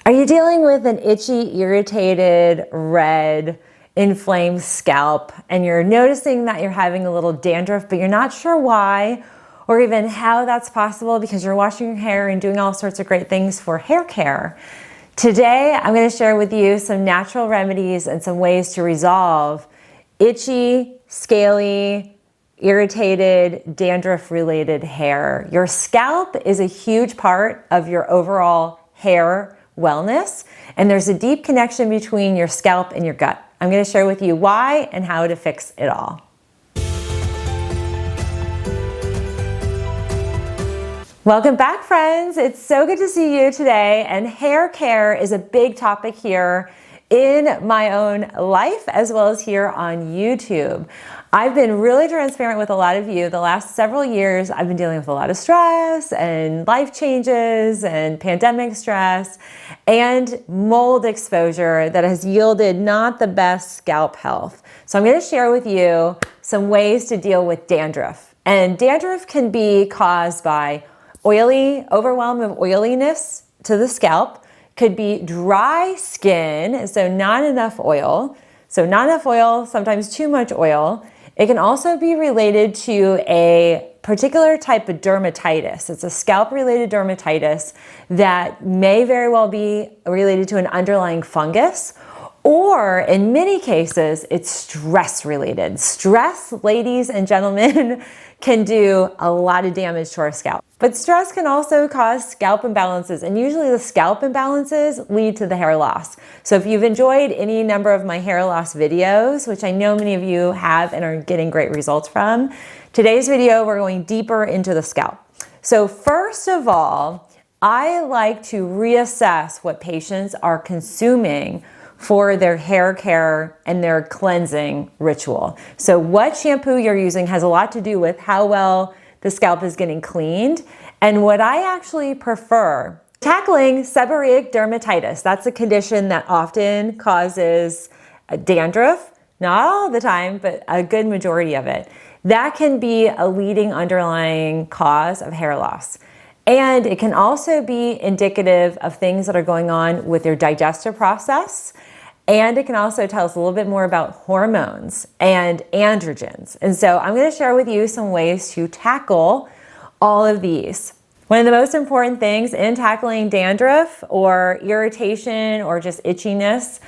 Are you dealing with an itchy, irritated, red, inflamed scalp and you're noticing that you're having a little dandruff, but you're not sure why or even how that's possible because you're washing your hair and doing all sorts of great things for hair care? Today, I'm going to share with you some natural remedies and some ways to resolve itchy, scaly, irritated, dandruff-related hair. Your scalp is a huge part of your overall hair wellness, and there's a deep connection between your scalp and your gut. I'm going to share with you why and how to fix it all. Welcome back, friends. It's so good to see you today, and hair care is a big topic here in my own life as well as here on YouTube. I've been really transparent with a lot of you. The last several years, I've been dealing with a lot of stress and life changes and pandemic stress and mold exposure that has yielded not the best scalp health. So I'm going to share with you some ways to deal with dandruff. And dandruff can be caused by overwhelm of oiliness to the scalp, could be dry skin, so not enough oil. So not enough oil, sometimes too much oil. It can also be related to a particular type of dermatitis. It's a scalp-related dermatitis that may very well be related to an underlying fungus, or in many cases, it's stress-related. Stress, ladies and gentlemen, can do a lot of damage to our scalp. But stress can also cause scalp imbalances, and usually the scalp imbalances lead to the hair loss. So if you've enjoyed any number of my hair loss videos, which I know many of you have and are getting great results from, today's video, we're going deeper into the scalp. So first of all, I like to reassess what patients are consuming for their hair care and their cleansing ritual. So what shampoo you're using has a lot to do with how well the scalp is getting cleaned. And what I actually prefer, tackling seborrheic dermatitis, that's a condition that often causes dandruff, not all the time, but a good majority of it. That can be a leading underlying cause of hair loss. And it can also be indicative of things that are going on with your digestive process. And it can also tell us a little bit more about hormones and androgens. And so I'm going to share with you some ways to tackle all of these. One of the most important things in tackling dandruff or irritation or just itchiness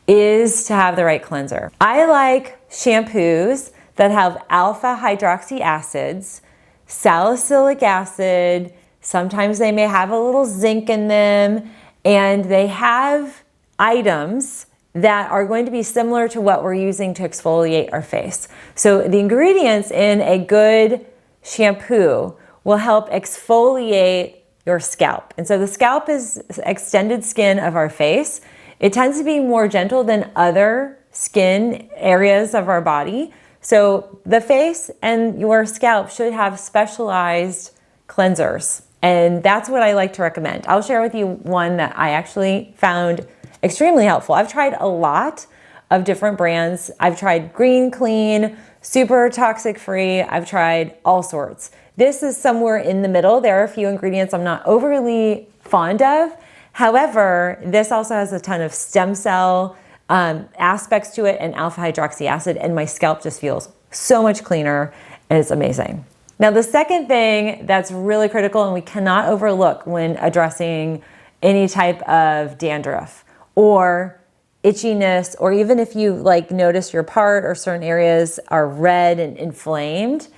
is to have the right cleanser. I like shampoos that have alpha hydroxy acids, salicylic acid. Sometimes they may have a little zinc in them, and they have items that are going to be similar to what we're using to exfoliate our face. So the ingredients in a good shampoo will help exfoliate your scalp. And so the scalp is extended skin of our face. It tends to be more gentle than other skin areas of our body. So the face and your scalp should have specialized cleansers. And that's what I like to recommend. I'll share with you one that I actually found extremely helpful. I've tried a lot of different brands. I've tried Green Clean, Super Toxic Free. I've tried all sorts. This is somewhere in the middle. There are a few ingredients I'm not overly fond of. However, this also has a ton of stem cell aspects to it and alpha hydroxy acid, and my scalp just feels so much cleaner, and it's amazing. Now, the second thing that's really critical and we cannot overlook when addressing any type of dandruff or itchiness, or even if you notice your part or certain areas are red and inflamed,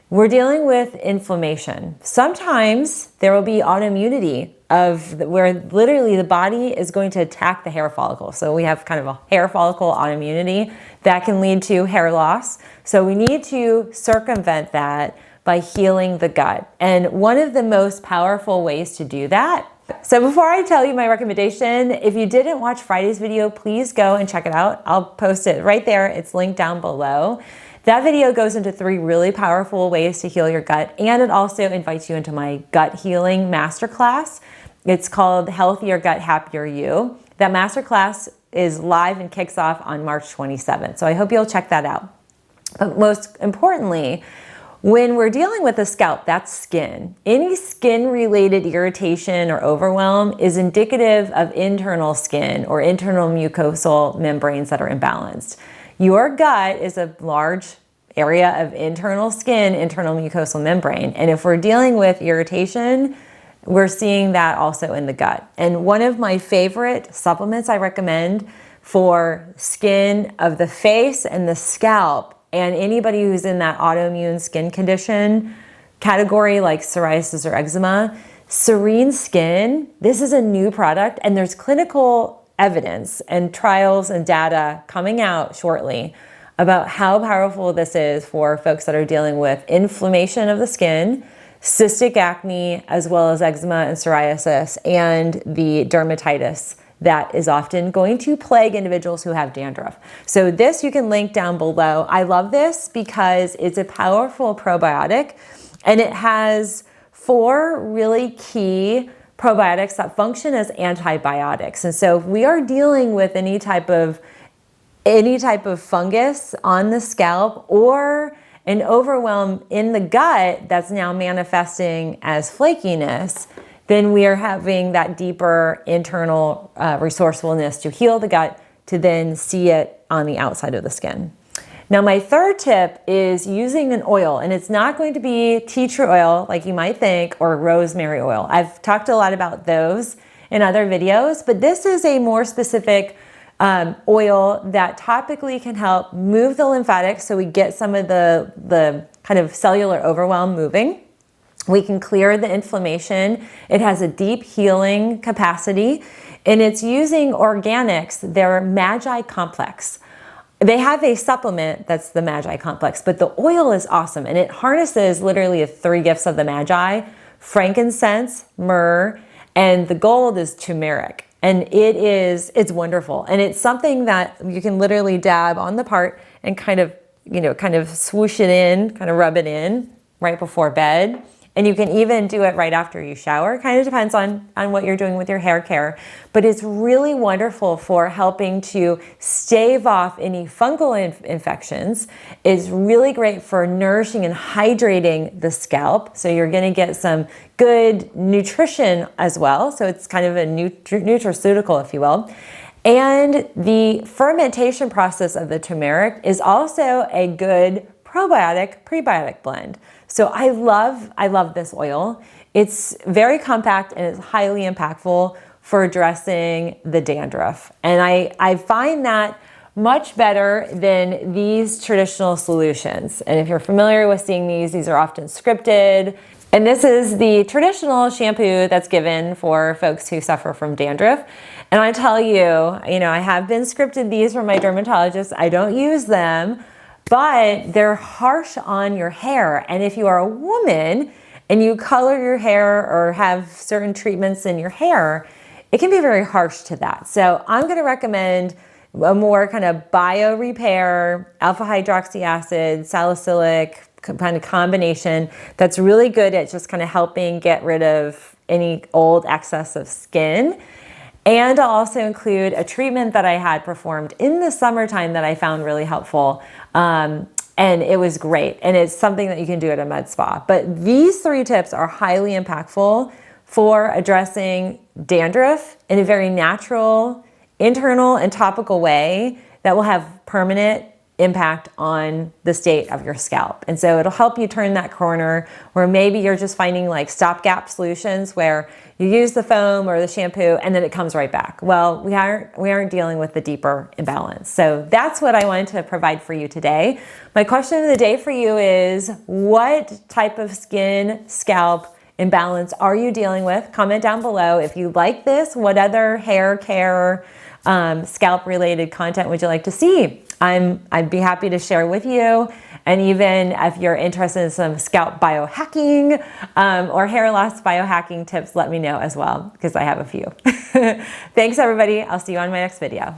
we're dealing with inflammation. Sometimes there will be autoimmunity where literally the body is going to attack the hair follicle. So we have kind of a hair follicle autoimmunity that can lead to hair loss. So we need to circumvent that by healing the gut. And one of the most powerful ways to do that. So before I tell you my recommendation, if you didn't watch Friday's video, please go and check it out. I'll post it right there. It's linked down below. That video goes into 3 really powerful ways to heal your gut, and it also invites you into my gut healing masterclass. It's called Healthier Gut, Happier You. That masterclass is live and kicks off on March 27th. So I hope you'll check that out. But most importantly, When we're dealing with the scalp, that's skin. Any skin-related irritation or overwhelm is indicative of internal skin or internal mucosal membranes that are imbalanced. Your gut is a large area of internal skin, internal mucosal membrane. And if we're dealing with irritation, we're seeing that also in the gut. And one of my favorite supplements I recommend for skin of the face and the scalp, and anybody who's in that autoimmune skin condition category like psoriasis or eczema, Serene Skin, this is a new product and there's clinical evidence and trials and data coming out shortly about how powerful this is for folks that are dealing with inflammation of the skin, cystic acne, as well as eczema and psoriasis, and the dermatitis that is often going to plague individuals who have dandruff. So this you can link down below. I love this because it's a powerful probiotic and it has 4 really key probiotics that function as antibiotics. And so if we are dealing with any type of fungus on the scalp or an overwhelm in the gut that's now manifesting as flakiness, then we are having that deeper internal resourcefulness to heal the gut to then see it on the outside of the skin. Now, my third tip is using an oil, and it's not going to be tea tree oil like you might think or rosemary oil. I've talked a lot about those in other videos, but this is a more specific oil that topically can help move the lymphatics so we get some of the kind of cellular overwhelm moving. We can clear the inflammation. It has a deep healing capacity, and it's using organics, their Magi Complex. They have a supplement that's the Magi Complex, but the oil is awesome, and it harnesses literally the 3 gifts of the Magi: frankincense, myrrh, and the gold is turmeric. And it's wonderful. And it's something that you can literally dab on the part and kind of swoosh it in, kind of rub it in right before bed. And you can even do it right after you shower. Kind of depends on what you're doing with your hair care. But it's really wonderful for helping to stave off any fungal infections. It's really great for nourishing and hydrating the scalp. So you're gonna get some good nutrition as well. So it's kind of a nutraceutical, if you will. And the fermentation process of the turmeric is also a good probiotic, prebiotic blend. So I love this oil. It's very compact and it's highly impactful for addressing the dandruff. And I find that much better than these traditional solutions. And if you're familiar with seeing these are often scripted. And this is the traditional shampoo that's given for folks who suffer from dandruff. And I tell you, I have been scripted these from my dermatologist. I don't use them, but they're harsh on your hair. And if you are a woman and you color your hair or have certain treatments in your hair, it can be very harsh to that. So I'm going to recommend a more kind of bio repair, alpha hydroxy acid, salicylic kind of combination that's really good at just kind of helping get rid of any old excess of skin. And I'll also include a treatment that I had performed in the summertime that I found really helpful. And it was great. And it's something that you can do at a med spa. But these 3 tips are highly impactful for addressing dandruff in a very natural, internal, and topical way that will have permanent impact on the state of your scalp. And so it'll help you turn that corner where maybe you're just finding like stopgap solutions where you use the foam or the shampoo and then it comes right back. Well, we aren't dealing with the deeper imbalance. So that's what I wanted to provide for you today. My question of the day for you is, what type of skin, scalp imbalance are you dealing with? Comment down below. If you like this, what other hair care, scalp related content would you like to see? I'd be happy to share with you. And even if you're interested in some scalp biohacking or hair loss biohacking tips, let me know as well, because I have a few. Thanks everybody. I'll see you on my next video.